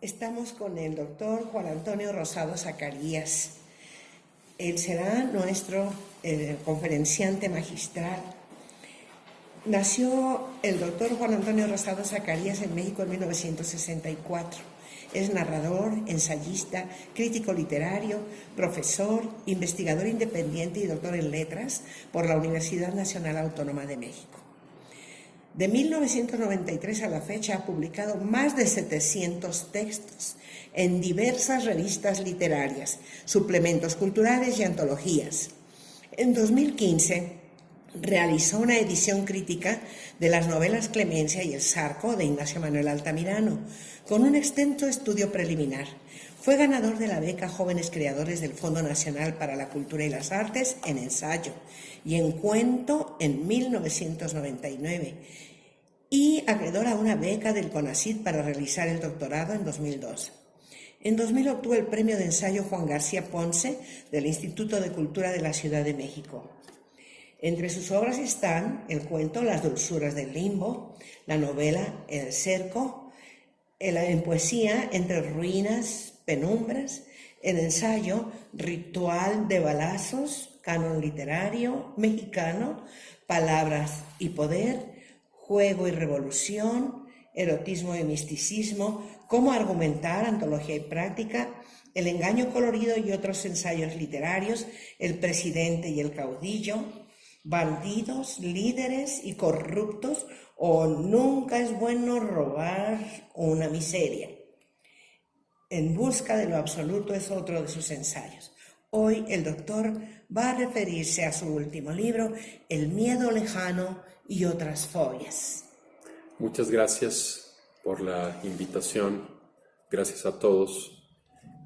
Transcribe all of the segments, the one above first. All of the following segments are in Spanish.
Estamos con el doctor Juan Antonio Rosado Zacarías. Él será nuestro conferenciante magistral. Nació el doctor Juan Antonio Rosado Zacarías en México en 1964. Es narrador, ensayista, crítico literario, profesor, investigador independiente y doctor en letras por la Universidad Nacional Autónoma de México. De 1993 a la fecha ha publicado más de 700 textos en diversas revistas literarias, suplementos culturales y antologías. En 2015 realizó una edición crítica de las novelas Clemencia y El Zarco de Ignacio Manuel Altamirano, con un extenso estudio preliminar. Fue ganador de la beca Jóvenes Creadores del Fondo Nacional para la Cultura y las Artes en ensayo y en cuento en 1999 y acreedor a una beca del CONACYT para realizar el doctorado en 2002. En 2000 obtuvo el premio de ensayo Juan García Ponce del Instituto de Cultura de la Ciudad de México. Entre sus obras están el cuento Las dulzuras del limbo, la novela El cerco, en poesía Entre ruinas, penumbras, el ensayo Ritual de balazos, canon literario mexicano, Palabras y poder, Juego y revolución, Erotismo y misticismo, Cómo argumentar, antología y práctica, El engaño colorido y otros ensayos literarios, El presidente y el caudillo, Bandidos, líderes y corruptos, o Nunca es bueno robar una miseria. En busca de lo absoluto es otro de sus ensayos. Hoy el doctor va a referirse a su último libro, El miedo lejano y otras fobias. Muchas gracias por la invitación. Gracias a todos.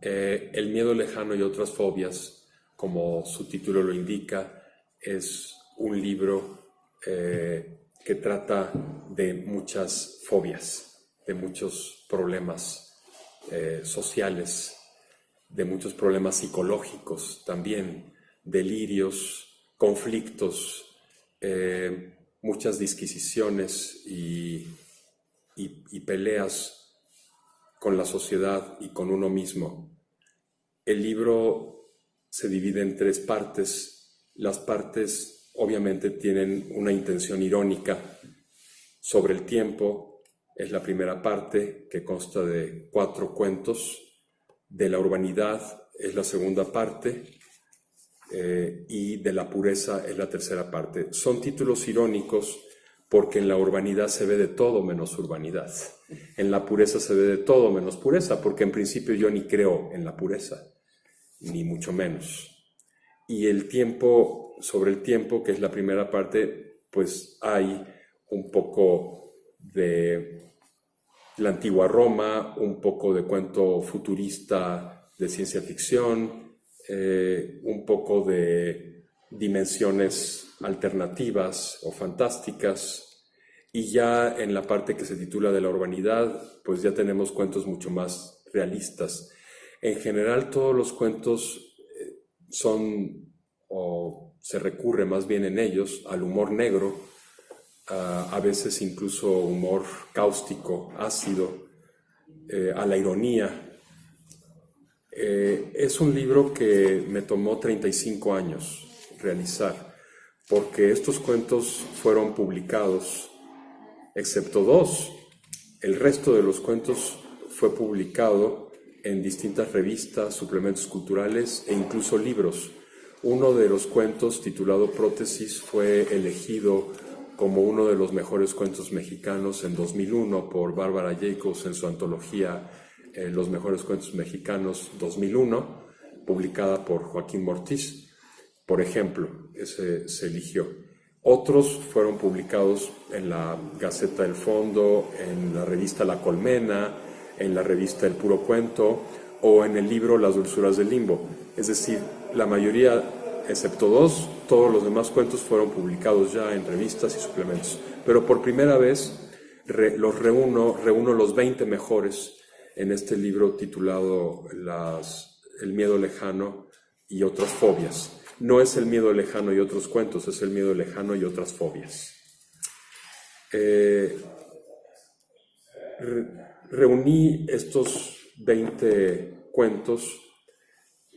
El miedo lejano y otras fobias, como su título lo indica, es un libro que trata de muchas fobias, de muchos problemas sociales, de muchos problemas psicológicos también, delirios, conflictos, muchas disquisiciones y peleas con la sociedad y con uno mismo. El libro se divide en 3 partes. Las partes obviamente tienen una intención irónica. Sobre el tiempo es la primera parte, que consta de 4 cuentos. De la urbanidad es la segunda parte, y de la pureza es la tercera parte. Son títulos irónicos porque en la urbanidad se ve de todo menos urbanidad. En la pureza se ve de todo menos pureza, porque en principio yo ni creo en la pureza, ni mucho menos. Y el tiempo, sobre el tiempo, que es la primera parte, pues hay un poco de la antigua Roma, un poco de cuento futurista de ciencia ficción, un poco de dimensiones alternativas o fantásticas, y ya en la parte que se titula de la urbanidad, pues ya tenemos cuentos mucho más realistas. En general todos los cuentos son, o se recurre más bien en ellos, al humor negro, a veces incluso humor cáustico, ácido, a la ironía. Es un libro que me tomó 35 años realizar, porque estos cuentos fueron publicados, excepto 2. El resto de los cuentos fue publicado en distintas revistas, suplementos culturales e incluso libros. Uno de los cuentos, titulado Prótesis, fue elegido como uno de los mejores cuentos mexicanos en 2001 por Bárbara Jacobs en su antología Los mejores cuentos mexicanos 2001, publicada por Joaquín Mortiz. Por ejemplo, ese se eligió. Otros fueron publicados en la Gaceta del Fondo, en la revista La Colmena, en la revista El Puro Cuento o en el libro Las dulzuras del limbo. Es decir, la mayoría, excepto 2, todos los demás cuentos fueron publicados ya en revistas y suplementos. Pero por primera vez reúno los 20 mejores en este libro titulado El miedo lejano y otras fobias. No es el miedo lejano y otros cuentos, es el miedo lejano y otras fobias. Reuní estos 20 cuentos,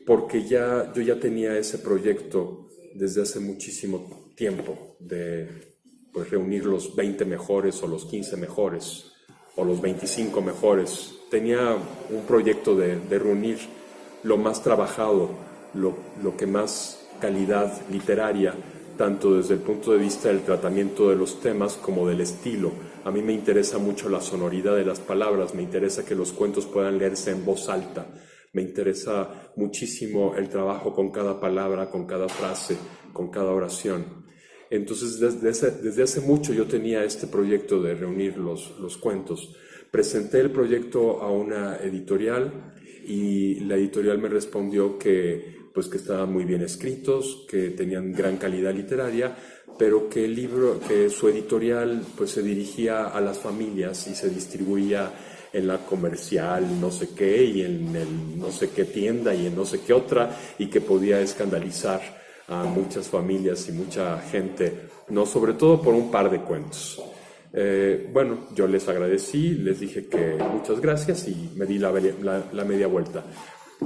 porque yo ya tenía ese proyecto desde hace muchísimo tiempo de pues, reunir los 20 mejores o los 15 mejores o los 25 mejores. Tenía un proyecto de reunir lo más trabajado, lo que más calidad literaria, tanto desde el punto de vista del tratamiento de los temas como del estilo. A mí me interesa mucho la sonoridad de las palabras, me interesa que los cuentos puedan leerse en voz alta, me interesa muchísimo el trabajo con cada palabra, con cada frase, con cada oración. Entonces, desde hace mucho yo tenía este proyecto de reunir los cuentos. Presenté el proyecto a una editorial y la editorial me respondió que estaban muy bien escritos, que tenían gran calidad literaria, pero que su editorial pues se dirigía a las familias y se distribuía en la comercial no sé qué y en el no sé qué tienda y en no sé qué otra, y que podía escandalizar a muchas familias y mucha gente, no, sobre todo por un par de cuentos. Bueno, yo les agradecí, les dije que muchas gracias y me di la media vuelta.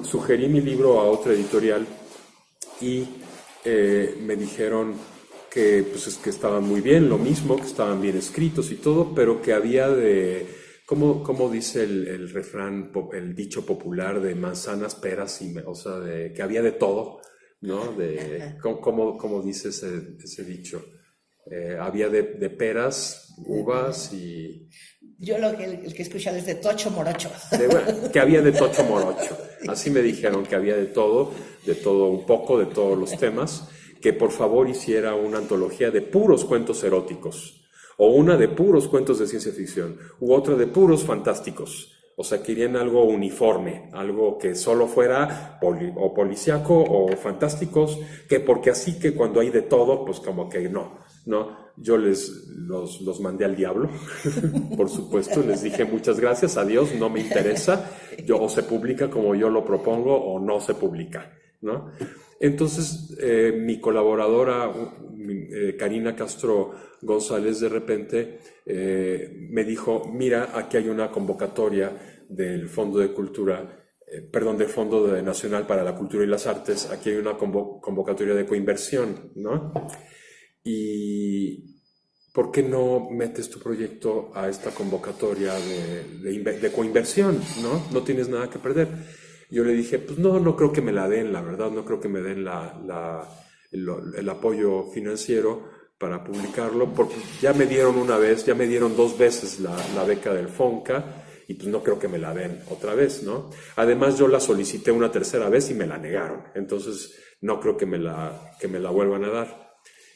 Sugerí mi libro a otra editorial y me dijeron que, pues, es que estaban muy bien, lo mismo, que estaban bien escritos y todo, pero que había ¿cómo dice el refrán, el dicho popular de manzanas, peras, o sea, que había de todo, ¿no? ¿Cómo dice ese dicho? Había de peras, uvas y... Yo el que he escuchado es de tocho morocho. Bueno, que había de tocho morocho. Así me dijeron, que había de todo un poco, de todos los temas, que por favor hiciera una antología de puros cuentos eróticos, o una de puros cuentos de ciencia ficción, u otra de puros fantásticos. O sea, querían algo uniforme, algo que solo fuera o policíaco o fantásticos, que porque así que cuando hay de todo, pues como que no. Yo los mandé al diablo, por supuesto, les dije muchas gracias, adiós, no me interesa, o se publica como yo lo propongo o no se publica, ¿no? Entonces, mi colaboradora, Karina Castro González, de repente me dijo, mira, aquí hay una convocatoria del Fondo de Cultura, del Fondo Nacional para la Cultura y las Artes, aquí hay una convocatoria de coinversión, ¿no? Y ¿por qué no metes tu proyecto a esta convocatoria de coinversión, ¿no? No tienes nada que perder. Yo le dije, pues no creo que me la den, la verdad, no creo que me den el apoyo financiero para publicarlo, porque ya me dieron una vez, ya me dieron 2 veces la beca del FONCA, y pues no creo que me la den otra vez, ¿no? Además, yo la solicité una 3.ª vez y me la negaron, entonces no creo que me la vuelvan a dar.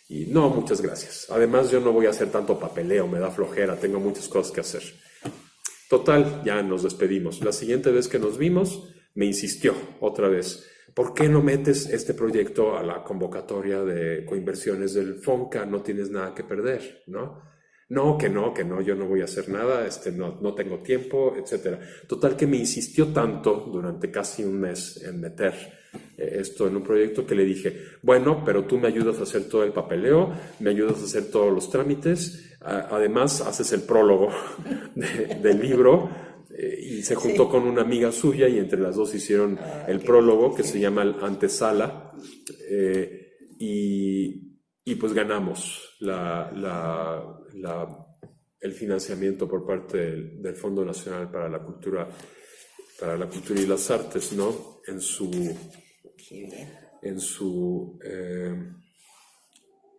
Y no, muchas gracias. Además, yo no voy a hacer tanto papeleo, me da flojera, tengo muchas cosas que hacer. Total, ya nos despedimos. La siguiente vez que nos vimos, me insistió otra vez, ¿por qué no metes este proyecto a la convocatoria de coinversiones del FONCA? No tienes nada que perder, ¿no? No, yo no voy a hacer nada, no tengo tiempo, etc. Total que me insistió tanto durante casi un mes en meter esto en un proyecto, que le dije, bueno, pero tú me ayudas a hacer todo el papeleo, me ayudas a hacer todos los trámites, además haces el prólogo del libro, y se juntó con una amiga suya y entre las dos hicieron el prólogo, que se llama Antesala, y pues ganamos el financiamiento por parte del Fondo Nacional para la Cultura y las Artes, ¿no?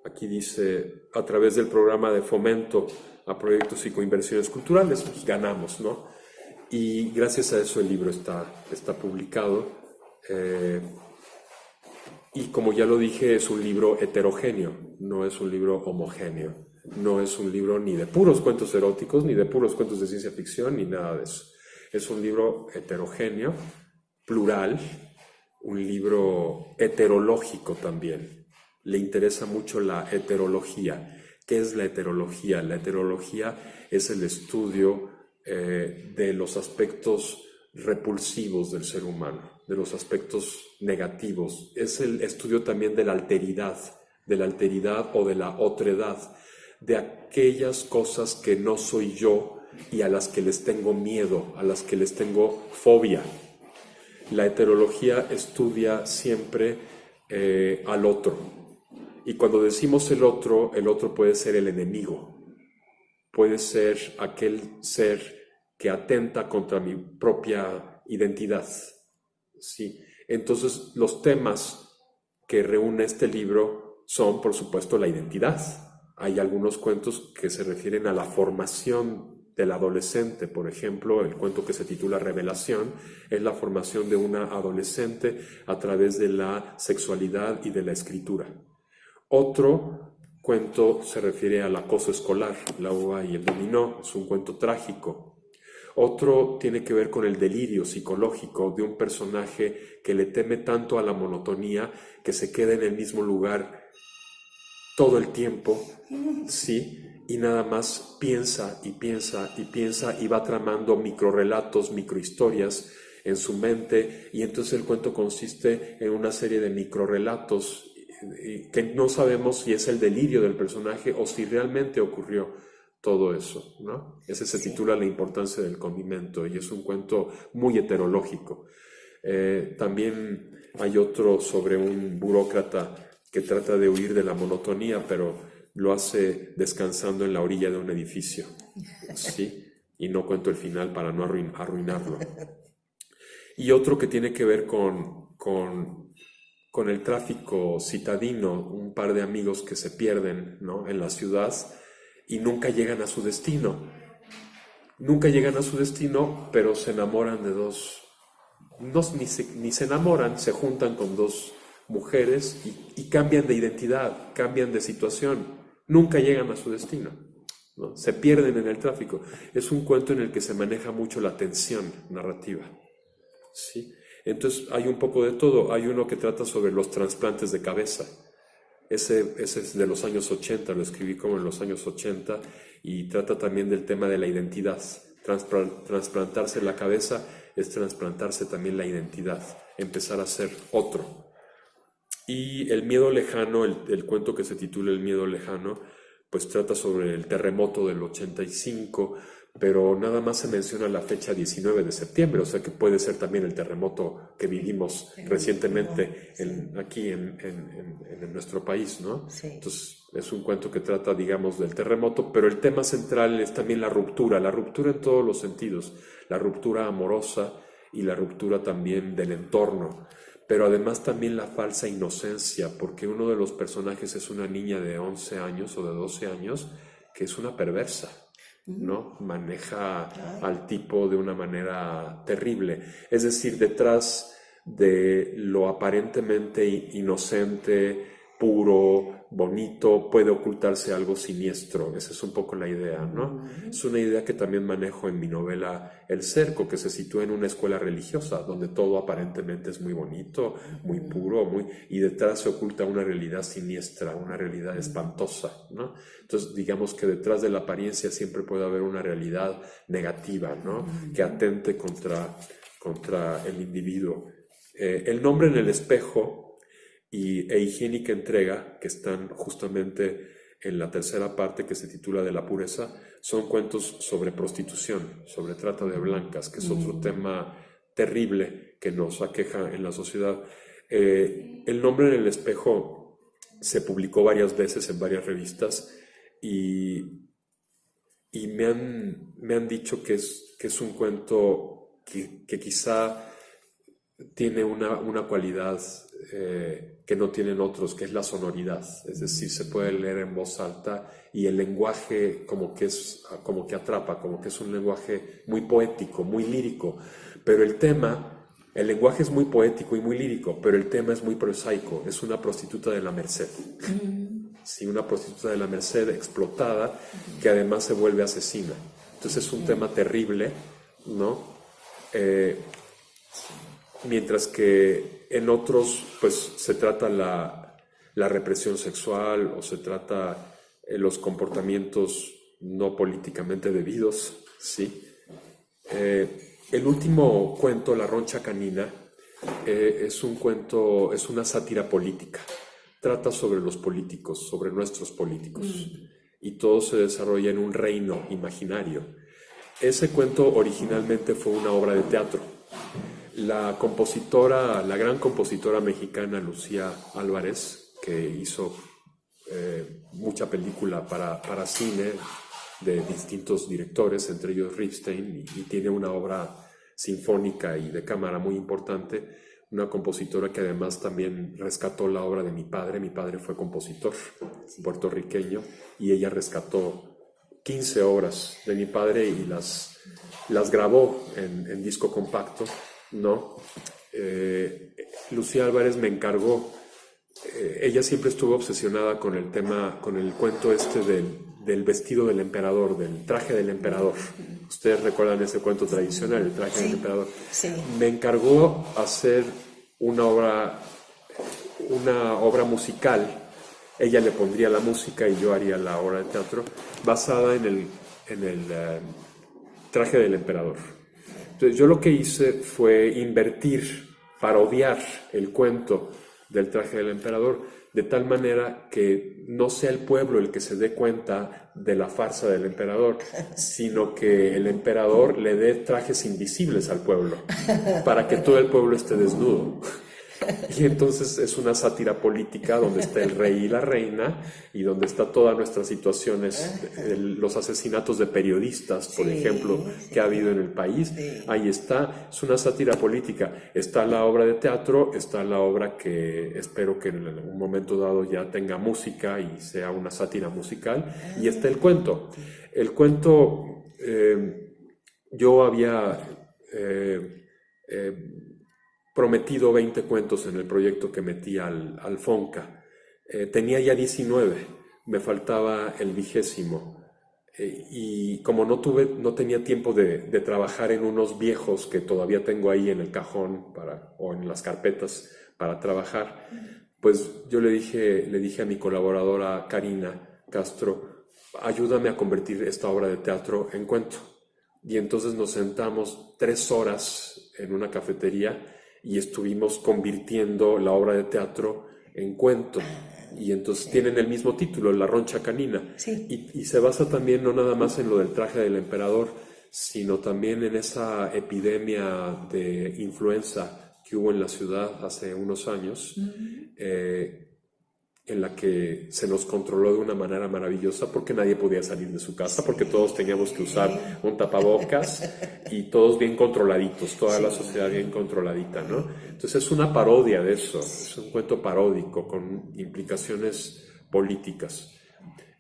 Aquí dice, a través del programa de fomento a proyectos y coinversiones culturales, pues ganamos, ¿no? Y gracias a eso el libro está publicado. Y como ya lo dije, es un libro heterogéneo, no es un libro homogéneo. No es un libro ni de puros cuentos eróticos, ni de puros cuentos de ciencia ficción, ni nada de eso. Es un libro heterogéneo, plural, un libro heterológico también. Le interesa mucho la heterología. ¿Qué es la heterología? La heterología es el estudio de los aspectos repulsivos del ser humano, de los aspectos negativos. Es el estudio también de la alteridad o de la otredad, de aquellas cosas que no soy yo, y a las que les tengo miedo, a las que les tengo fobia. La heterología estudia siempre al otro. Y cuando decimos el otro puede ser el enemigo, puede ser aquel ser que atenta contra mi propia identidad. ¿Sí? Entonces, los temas que reúne este libro son, por supuesto, la identidad. Hay algunos cuentos que se refieren a la formación del adolescente. Por ejemplo, el cuento que se titula Revelación es la formación de una adolescente a través de la sexualidad y de la escritura. Otro cuento se refiere al acoso escolar, la uva y el dominó, es un cuento trágico. Otro tiene que ver con el delirio psicológico de un personaje que le teme tanto a la monotonía que se queda en el mismo lugar todo el tiempo, ¿sí? Y nada más piensa y piensa y piensa y va tramando microrelatos, microhistorias en su mente, y entonces el cuento consiste en una serie de microrelatos que no sabemos si es el delirio del personaje o si realmente ocurrió todo eso, ¿no? Ese se titula La importancia del condimento y es un cuento muy heterológico. También hay otro sobre un burócrata que trata de huir de la monotonía, pero lo hace descansando en la orilla de un edificio, ¿sí? Y no cuento el final para no arruinarlo. Y otro que tiene que ver con el tráfico citadino, un par de amigos que se pierden, ¿no?, en la ciudad y nunca llegan a su destino. Nunca llegan a su destino, pero se enamoran de dos, ni se enamoran, se juntan con dos mujeres y cambian de identidad, cambian de situación. Nunca llegan a su destino, ¿no? Se pierden en el tráfico. Es un cuento en el que se maneja mucho la tensión narrativa, ¿sí? Entonces hay un poco de todo. Hay uno que trata sobre los trasplantes de cabeza. Ese es de los años 80, lo escribí como en los años 80 y trata también del tema de la identidad. Trasplantarse la cabeza es trasplantarse también la identidad, empezar a ser otro. Y El miedo lejano, el cuento que se titula El miedo lejano, pues trata sobre el terremoto del 85, pero nada más se menciona la fecha 19 de septiembre, o sea que puede ser también el terremoto que vivimos recientemente aquí en nuestro país, ¿no? Sí. Entonces es un cuento que trata, digamos, del terremoto, pero el tema central es también la ruptura en todos los sentidos, la ruptura amorosa y la ruptura también del entorno. Pero además también la falsa inocencia, porque uno de los personajes es una niña de 11 años o de 12 años que es una perversa, ¿no? Maneja al tipo de una manera terrible. Es decir, detrás de lo aparentemente inocente, puro, bonito, puede ocultarse algo siniestro. Esa es un poco la idea, ¿no? Es una idea que también manejo en mi novela El Cerco, que se sitúa en una escuela religiosa, donde todo aparentemente es muy bonito, muy puro, y detrás se oculta una realidad siniestra, una realidad espantosa, ¿no? Entonces, digamos que detrás de la apariencia siempre puede haber una realidad negativa, ¿no?, que atente contra el individuo. El nombre en el espejo e higiénica entrega, que están justamente en la tercera parte que se titula De la pureza, son cuentos sobre prostitución, sobre trata de blancas, que es otro tema terrible que nos aqueja en la sociedad. El nombre en el espejo se publicó varias veces en varias revistas y me han dicho que es un cuento que quizá tiene una cualidad que no tienen otros, que es la sonoridad. Es decir, se puede leer en voz alta y el lenguaje como que atrapa, como que es un lenguaje muy poético, muy lírico, pero el lenguaje es muy poético y muy lírico, pero el tema es muy prosaico. Es una prostituta de la Merced. Sí, una prostituta de la Merced explotada, que además se vuelve asesina. Entonces es un tema terrible, ¿no? Mientras que en otros pues se trata la represión sexual o se trata los comportamientos no políticamente debidos, ¿sí? El último cuento, La Roncha Canina, es una sátira política. Trata sobre los políticos, sobre nuestros políticos, y todo se desarrolla en un reino imaginario. Ese cuento originalmente fue una obra de teatro. La compositora, la gran compositora mexicana Lucía Álvarez, que hizo mucha película para cine de distintos directores, entre ellos Ripstein, y tiene una obra sinfónica y de cámara muy importante, una compositora que además también rescató la obra de mi padre. Mi padre fue compositor puertorriqueño y ella rescató 15 obras de mi padre y las grabó en disco compacto, ¿no? Lucía Álvarez me encargó, ella siempre estuvo obsesionada con el tema, con el cuento del vestido del emperador, del traje del emperador. Ustedes recuerdan ese cuento tradicional, el traje del emperador. Sí. Me encargó hacer una obra musical. Ella le pondría la música y yo haría la obra de teatro basada en el traje del emperador. Entonces yo lo que hice fue invertir, parodiar el cuento del traje del emperador de tal manera que no sea el pueblo el que se dé cuenta de la farsa del emperador, sino que el emperador le dé trajes invisibles al pueblo para que todo el pueblo esté desnudo. Y entonces es una sátira política donde está el rey y la reina y donde está todas nuestras situaciones, los asesinatos de periodistas, por ejemplo, que ha habido en el país. Ahí está, es una sátira política. Está la obra de teatro, está la obra que espero que en un momento dado ya tenga música y sea una sátira musical, y está el cuento. El cuento, yo había prometido 20 cuentos en el proyecto que metí al Fonca. Tenía ya 19, me faltaba el 20º. Y como no tenía tiempo de trabajar en unos viejos que todavía tengo ahí en el cajón o en las carpetas para trabajar, pues yo le dije a mi colaboradora Karina Castro, ayúdame a convertir esta obra de teatro en cuento. Y entonces nos sentamos 3 horas en una cafetería y estuvimos convirtiendo la obra de teatro en cuento. Y entonces tienen el mismo título, La Roncha Canina. Sí. Y se basa también no nada más en lo del traje del emperador, sino también en esa epidemia de influenza que hubo en la ciudad hace unos años, en la que se nos controló de una manera maravillosa porque nadie podía salir de su casa, porque todos teníamos que usar un tapabocas y todos bien controladitos, toda la sociedad bien controladita, ¿no? Entonces es una parodia de eso, es un cuento paródico con implicaciones políticas.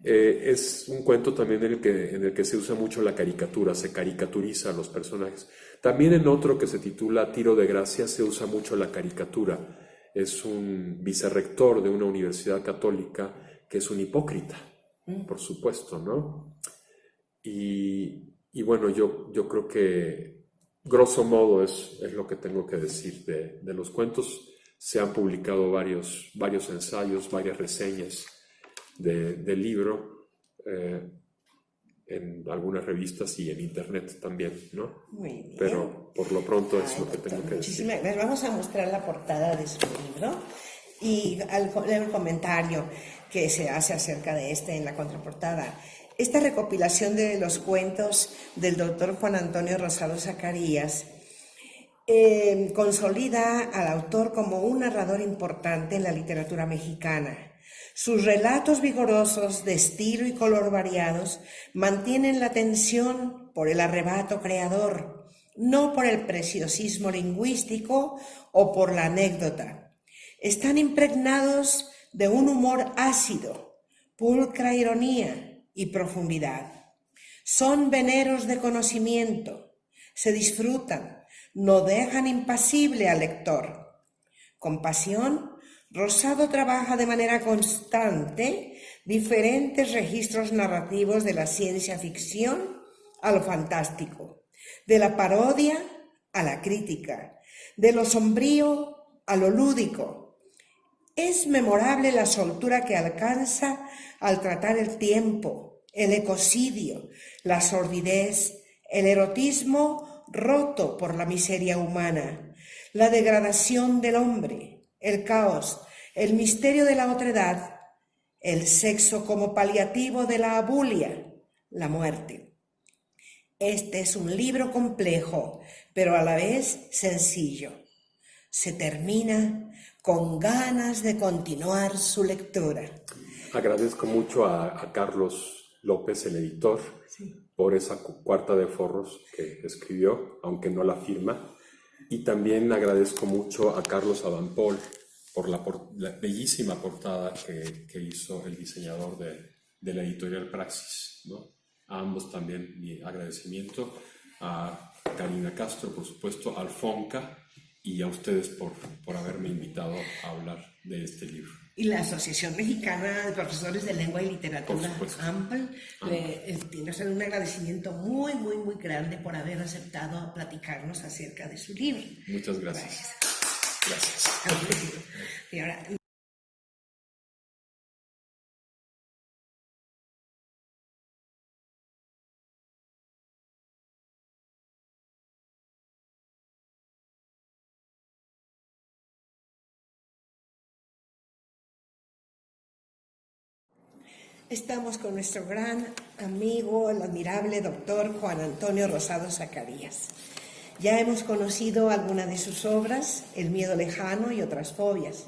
Es un cuento también en el que se usa mucho la caricatura, se caricaturiza a los personajes. También en otro que se titula Tiro de Gracia se usa mucho la caricatura. Es un vicerrector de una universidad católica que es un hipócrita, por supuesto, ¿no? Y bueno, yo creo que grosso modo es lo que tengo que decir de los cuentos. Se han publicado varios ensayos, varias reseñas del libro en algunas revistas y en internet también, ¿no? Muy bien. Pero por lo pronto es lo que tengo que decir. Gracias. Vamos a mostrar la portada de su libro y el comentario que se hace acerca de en la contraportada. Esta recopilación de los cuentos del doctor Juan Antonio Rosado Zacarías consolida al autor como un narrador importante en la literatura mexicana. Sus relatos vigorosos, de estilo y color variados, mantienen la atención por el arrebato creador, no por el preciosismo lingüístico o por la anécdota. Están impregnados de un humor ácido, pulcra ironía y profundidad. Son veneros de conocimiento, se disfrutan, no dejan impasible al lector. Con pasión, Rosado trabaja de manera constante diferentes registros narrativos de la ciencia ficción a lo fantástico, de la parodia a la crítica, de lo sombrío a lo lúdico. Es memorable la soltura que alcanza al tratar el tiempo, el ecocidio, la sordidez, el erotismo roto por la miseria humana, la degradación del hombre, el caos, el misterio de la otredad, el sexo como paliativo de la abulia, la muerte. Este es un libro complejo, pero a la vez sencillo. Se termina con ganas de continuar su lectura. Agradezco mucho a Carlos López, el editor, por esa cuarta de forros que escribió, aunque no la firma. Y también agradezco mucho a Carlos Adampol por la bellísima portada que hizo el diseñador de la editorial Praxis, ¿no? A ambos también mi agradecimiento, a Karina Castro, por supuesto, al FONCA y a ustedes por haberme invitado a hablar de este libro. Y la Asociación Mexicana de Profesores de Lengua y Literatura, AMPL, tiene un agradecimiento muy, muy, muy grande por haber aceptado platicarnos acerca de su libro. Muchas gracias. Gracias. Y ahora, estamos con nuestro gran amigo, el admirable doctor Juan Antonio Rosado Zacarías. Ya hemos conocido alguna de sus obras, El miedo lejano y otras fobias.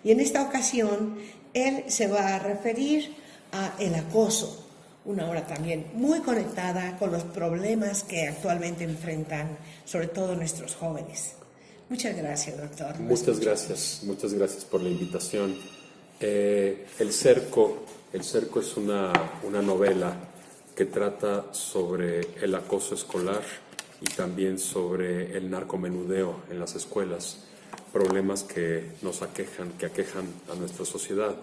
Y en esta ocasión, él se va a referir a el acoso, una obra también muy conectada con los problemas que actualmente enfrentan, sobre todo nuestros jóvenes. Muchas gracias, doctor. Muchas gracias por la invitación. El Cerco es una novela que trata sobre el acoso escolar y también sobre el narcomenudeo en las escuelas, problemas que nos aquejan a nuestra sociedad.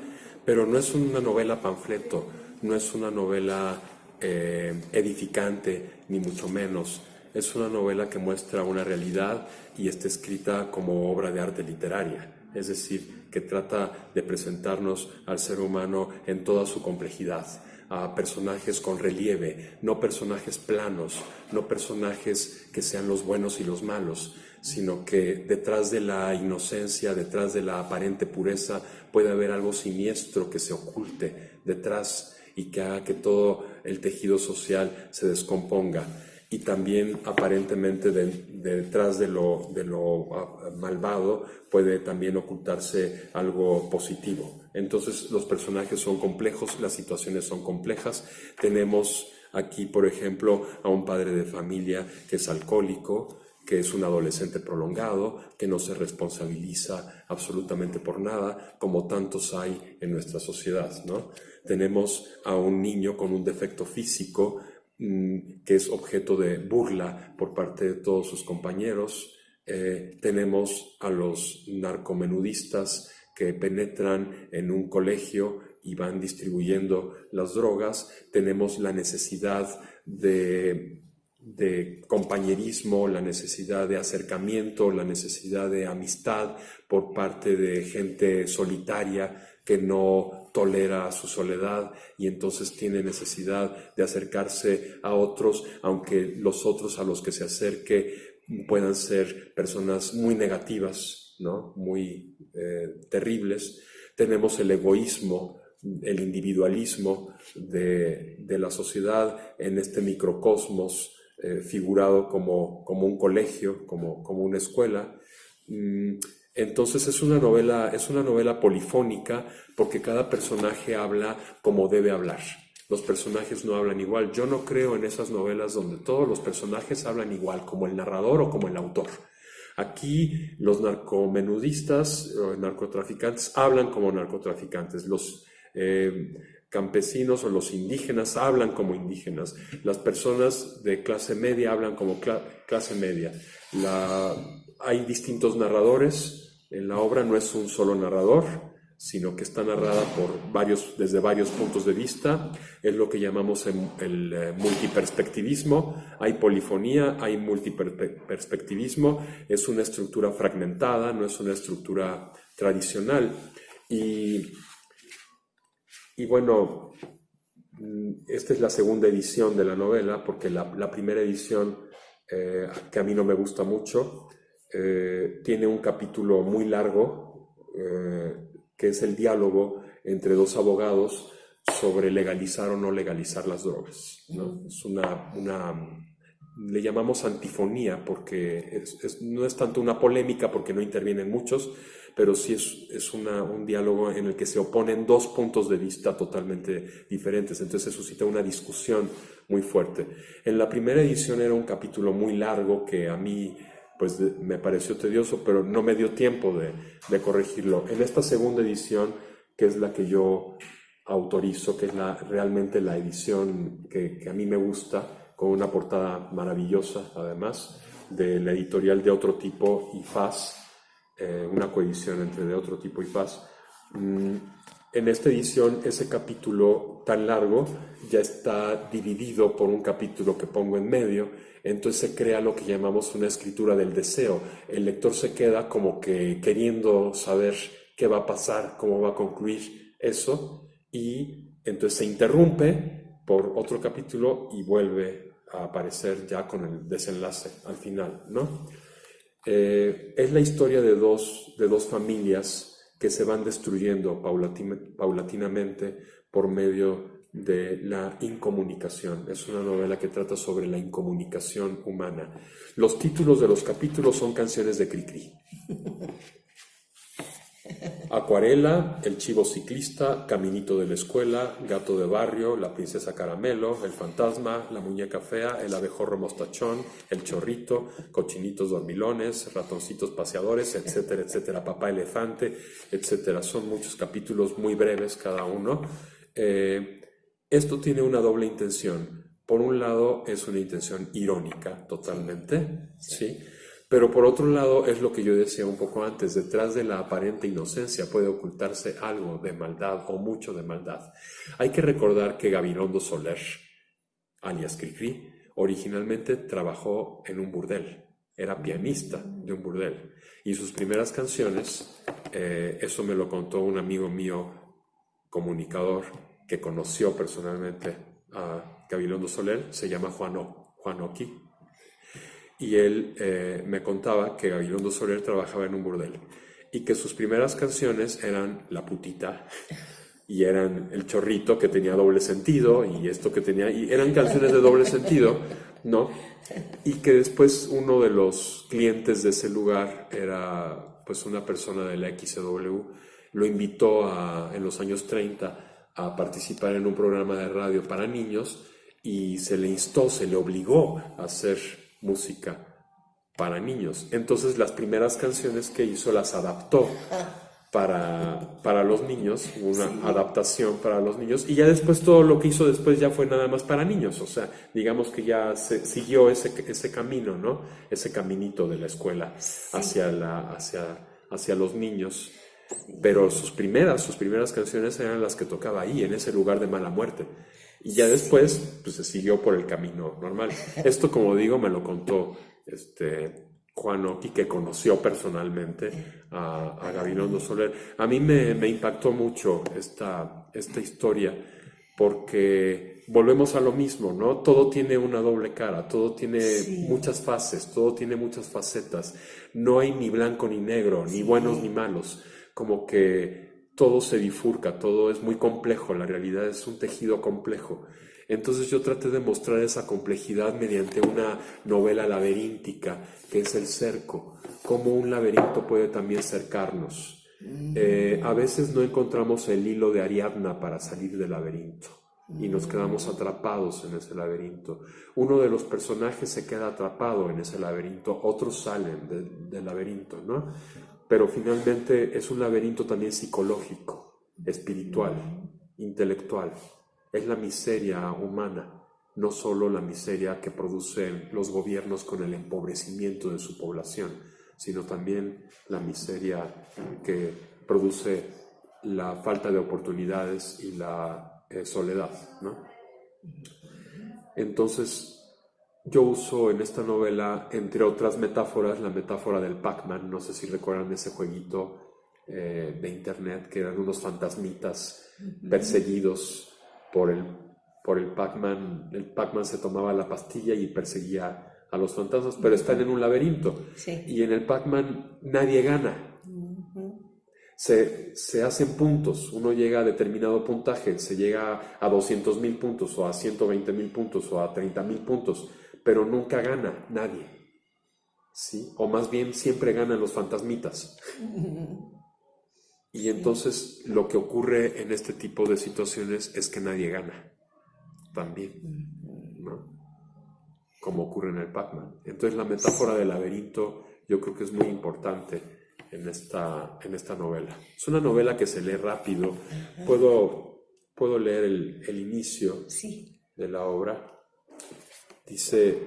Pero no es una novela panfleto, no es una novela edificante, ni mucho menos. Es una novela que muestra una realidad y está escrita como obra de arte literaria. Es decir, que trata de presentarnos al ser humano en toda su complejidad, a personajes con relieve, no personajes planos, no personajes que sean los buenos y los malos, sino que detrás de la inocencia, detrás de la aparente pureza, puede haber algo siniestro que se oculte detrás y que haga que todo el tejido social se descomponga. Y también aparentemente detrás de lo malvado puede también ocultarse algo positivo. Entonces los personajes son complejos, las situaciones son complejas. Tenemos aquí, por ejemplo, a un padre de familia que es alcohólico, que es un adolescente prolongado, que no se responsabiliza absolutamente por nada, como tantos hay en nuestra sociedad, ¿no? Tenemos a un niño con un defecto físico que es objeto de burla por parte de todos sus compañeros. Tenemos a los narcomenudistas que penetran en un colegio y van distribuyendo las drogas. Tenemos la necesidad de compañerismo, la necesidad de acercamiento, la necesidad de amistad por parte de gente solitaria que no tolera su soledad y entonces tiene necesidad de acercarse a otros, aunque los otros a los que se acerque puedan ser personas muy negativas, ¿no? Muy terribles. Tenemos el egoísmo, el individualismo de la sociedad en este microcosmos figurado como un colegio, como una escuela. Entonces es una novela polifónica porque cada personaje habla como debe hablar. Los personajes no hablan igual. Yo no creo en esas novelas donde todos los personajes hablan igual, como el narrador o como el autor. Aquí los narcomenudistas o narcotraficantes hablan como narcotraficantes. Los campesinos o los indígenas hablan como indígenas. Las personas de clase media hablan como clase media. Hay distintos narradores. En la obra no es un solo narrador, sino que está narrada desde varios puntos de vista. Es lo que llamamos el multiperspectivismo. Hay polifonía, hay multiperspectivismo. Es una estructura fragmentada, no es una estructura tradicional. Y bueno, esta es la segunda edición de la novela, porque la primera edición, que a mí no me gusta mucho, tiene un capítulo muy largo, que es el diálogo entre dos abogados sobre legalizar o no legalizar las drogas, ¿no? Es una le llamamos antifonía porque no es tanto una polémica porque no intervienen muchos, pero sí es un diálogo en el que se oponen dos puntos de vista totalmente diferentes, entonces se suscita una discusión muy fuerte. En la primera edición era un capítulo muy largo que a mí pues me pareció tedioso, pero no me dio tiempo de corregirlo. En esta segunda edición, que es la que yo autorizo, que es realmente la edición que a mí me gusta, con una portada maravillosa, además, de la editorial De Otro Tipo y FAS, una coedición entre De Otro Tipo y FAS. En esta edición, ese capítulo tan largo ya está dividido por un capítulo que pongo en medio, entonces se crea lo que llamamos una escritura del deseo. El lector se queda como que queriendo saber qué va a pasar, cómo va a concluir eso, y entonces se interrumpe por otro capítulo y vuelve a aparecer ya con el desenlace al final, ¿no? Es la historia de dos familias que se van destruyendo paulatinamente por medio de la incomunicación. Es una novela que trata sobre la incomunicación humana. Los títulos de los capítulos son canciones de Cricri. Acuarela, El chivo ciclista, Caminito de la escuela, Gato de barrio, La princesa caramelo, El fantasma, La muñeca fea, El abejorro mostachón, El chorrito, Cochinitos dormilones, Ratoncitos paseadores, etcétera, etcétera, Papá elefante, etcétera. Son muchos capítulos muy breves cada uno. Esto tiene una doble intención. Por un lado es una intención irónica totalmente, ¿sí? Pero por otro lado, es lo que yo decía un poco antes, detrás de la aparente inocencia puede ocultarse algo de maldad o mucho de maldad. Hay que recordar que Gabilondo Soler, alias Cricri, originalmente trabajó en un burdel, era pianista de un burdel. Y sus primeras canciones, eso me lo contó un amigo mío, comunicador, que conoció personalmente a Gabilondo Soler, se llama Juan Oqui. Y él me contaba que Gabilondo Soler trabajaba en un burdel y que sus primeras canciones eran La putita y eran El chorrito, que tenía doble sentido, y esto que tenía, y eran canciones de doble sentido, ¿no? Y que después uno de los clientes de ese lugar era pues una persona de la XCW, lo invitó en los años 30 a participar en un programa de radio para niños y se le instó, se le obligó a hacer música para niños. Entonces las primeras canciones que hizo las adaptó para los niños, una adaptación para los niños, y ya después todo lo que hizo después ya fue nada más para niños, o sea, digamos que ya siguió ese camino, ¿no? Ese caminito de la escuela hacia los niños. Pero sus primeras canciones eran las que tocaba ahí, en ese lugar de mala muerte. Y ya después, pues se siguió por el camino normal. Esto, como digo, me lo contó Juan Oqui, que conoció personalmente a Gabilondo Soler. A mí me impactó mucho esta historia, porque volvemos a lo mismo, ¿no? Todo tiene una doble cara, todo tiene muchas fases, todo tiene muchas facetas. No hay ni blanco ni negro, ni buenos ni malos. Como que todo se bifurca, todo es muy complejo, la realidad es un tejido complejo. Entonces yo traté de mostrar esa complejidad mediante una novela laberíntica, que es El cerco, cómo un laberinto puede también cercarnos. A veces no encontramos el hilo de Ariadna para salir del laberinto y nos quedamos atrapados en ese laberinto. Uno de los personajes se queda atrapado en ese laberinto, otros salen del laberinto, ¿no? Pero finalmente es un laberinto también psicológico, espiritual, intelectual. Es la miseria humana, no solo la miseria que producen los gobiernos con el empobrecimiento de su población, sino también la miseria que produce la falta de oportunidades y la soledad, ¿no? Entonces, yo uso en esta novela, entre otras metáforas, la metáfora del Pac-Man. No sé si recuerdan ese jueguito de internet, que eran unos fantasmitas perseguidos por el Pac-Man. El Pac-Man se tomaba la pastilla y perseguía a los fantasmas, pero están en un laberinto. Sí. Y en el Pac-Man nadie gana. Se hacen puntos, uno llega a determinado puntaje, se llega a 200,000 puntos o a 120,000 puntos o a 30,000 puntos, pero nunca gana nadie, ¿sí? O más bien siempre ganan los fantasmitas. Y entonces lo que ocurre en este tipo de situaciones es que nadie gana también, ¿no? Como ocurre en el Pac-Man. Entonces la metáfora del laberinto yo creo que es muy importante en esta novela. Es una novela que se lee rápido. Puedo leer el inicio de la obra. Dice: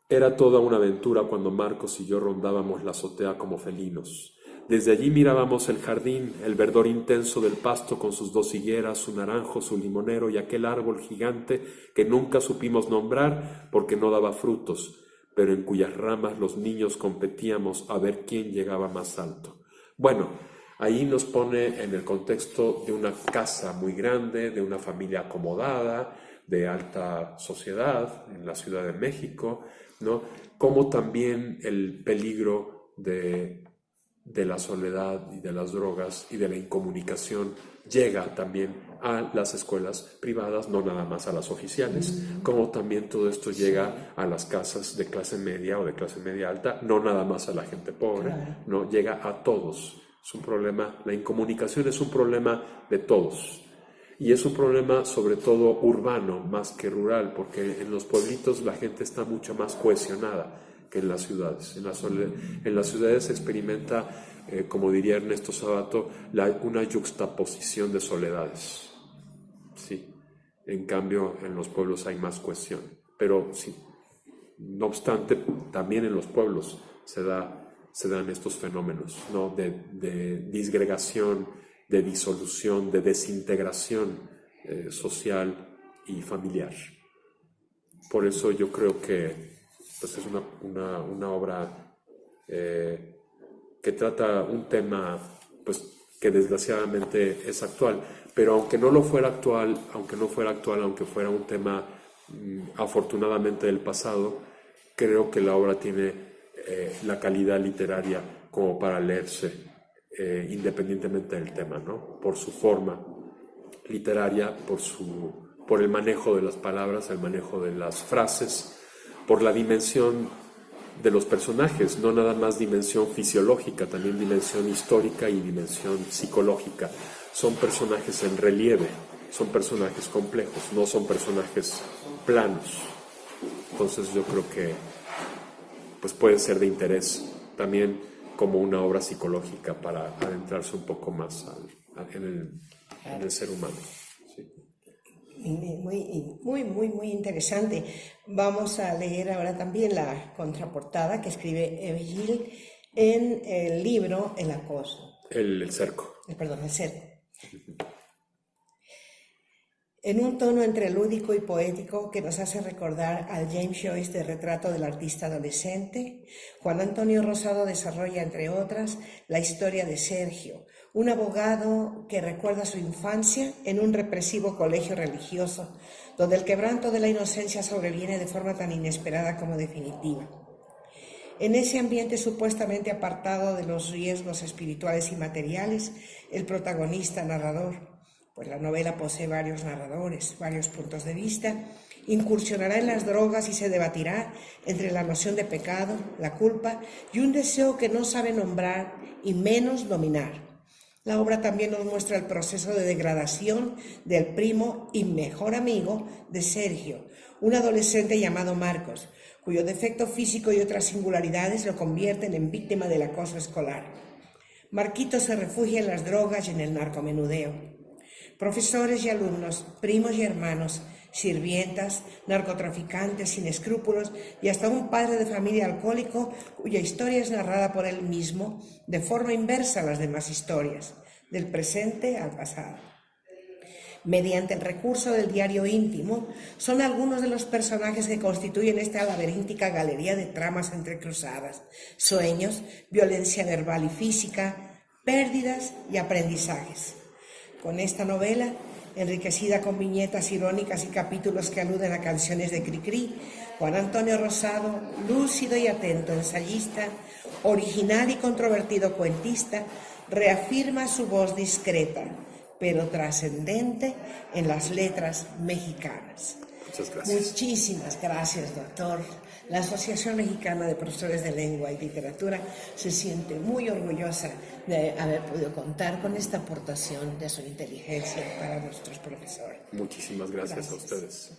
era toda una aventura cuando Marcos y yo rondábamos la azotea como felinos. Desde allí mirábamos el jardín, el verdor intenso del pasto con sus 2 higueras, su naranjo, su limonero y aquel árbol gigante que nunca supimos nombrar porque no daba frutos, pero en cuyas ramas los niños competíamos a ver quién llegaba más alto. Bueno, ahí nos pone en el contexto de una casa muy grande, de una familia acomodada, de alta sociedad en la Ciudad de México, ¿no? Como también el peligro de la soledad y de las drogas y de la incomunicación llega también a las escuelas privadas, no nada más a las oficiales, como también todo esto llega a las casas de clase media o de clase media alta, no nada más a la gente pobre, no, llega a todos. Es un problema, la incomunicación es un problema de todos. Y es un problema sobre todo urbano más que rural, porque en los pueblitos la gente está mucho más cohesionada que en las ciudades. En las ciudades se experimenta, como diría Ernesto Sabato, una yuxtaposición de soledades. Sí. En cambio, en los pueblos hay más cohesión. Pero sí, no obstante, también en los pueblos se dan estos fenómenos, ¿no? de disgregación, de disolución, de desintegración social y familiar. Por eso yo creo que pues es una obra que trata un tema pues, que desgraciadamente es actual, pero aunque no fuera actual, aunque fuera un tema afortunadamente del pasado, creo que la obra tiene la calidad literaria como para leerse independientemente del tema, ¿no? Por su forma literaria, por el manejo de las palabras, el manejo de las frases, por la dimensión de los personajes, no nada más dimensión fisiológica, también dimensión histórica y dimensión psicológica. Son personajes en relieve, son personajes complejos, no son personajes planos. Entonces yo creo que pues puede ser de interés también como una obra psicológica para adentrarse un poco más en el ser humano. Sí. Muy interesante. Vamos a leer ahora también la contraportada que escribe Evegil en el libro El acoso. El cerco. Perdón, el cerco. En un tono entre lúdico y poético que nos hace recordar al James Joyce de Retrato del artista adolescente, Juan Antonio Rosado desarrolla, entre otras, la historia de Sergio, un abogado que recuerda su infancia en un represivo colegio religioso, donde el quebranto de la inocencia sobreviene de forma tan inesperada como definitiva. En ese ambiente supuestamente apartado de los riesgos espirituales y materiales, el protagonista narrador, pues la novela posee varios narradores, varios puntos de vista, incursionará en las drogas y se debatirá entre la noción de pecado, la culpa y un deseo que no sabe nombrar y menos dominar. La obra también nos muestra el proceso de degradación del primo y mejor amigo de Sergio, un adolescente llamado Marcos, cuyo defecto físico y otras singularidades lo convierten en víctima del acoso escolar. Marquito se refugia en las drogas y en el narcomenudeo. Profesores y alumnos, primos y hermanos, sirvientas, narcotraficantes sin escrúpulos y hasta un padre de familia alcohólico cuya historia es narrada por él mismo de forma inversa a las demás historias, del presente al pasado. Mediante el recurso del diario íntimo, son algunos de los personajes que constituyen esta laberíntica galería de tramas entrecruzadas, sueños, violencia verbal y física, pérdidas y aprendizajes. Con esta novela, enriquecida con viñetas irónicas y capítulos que aluden a canciones de Cricri, Juan Antonio Rosado, lúcido y atento ensayista, original y controvertido cuentista, reafirma su voz discreta, pero trascendente en las letras mexicanas. Muchas gracias. Muchísimas gracias, doctor. La Asociación Mexicana de Profesores de Lengua y Literatura se siente muy orgullosa de haber podido contar con esta aportación de su inteligencia para nuestros profesores. Muchísimas gracias a ustedes.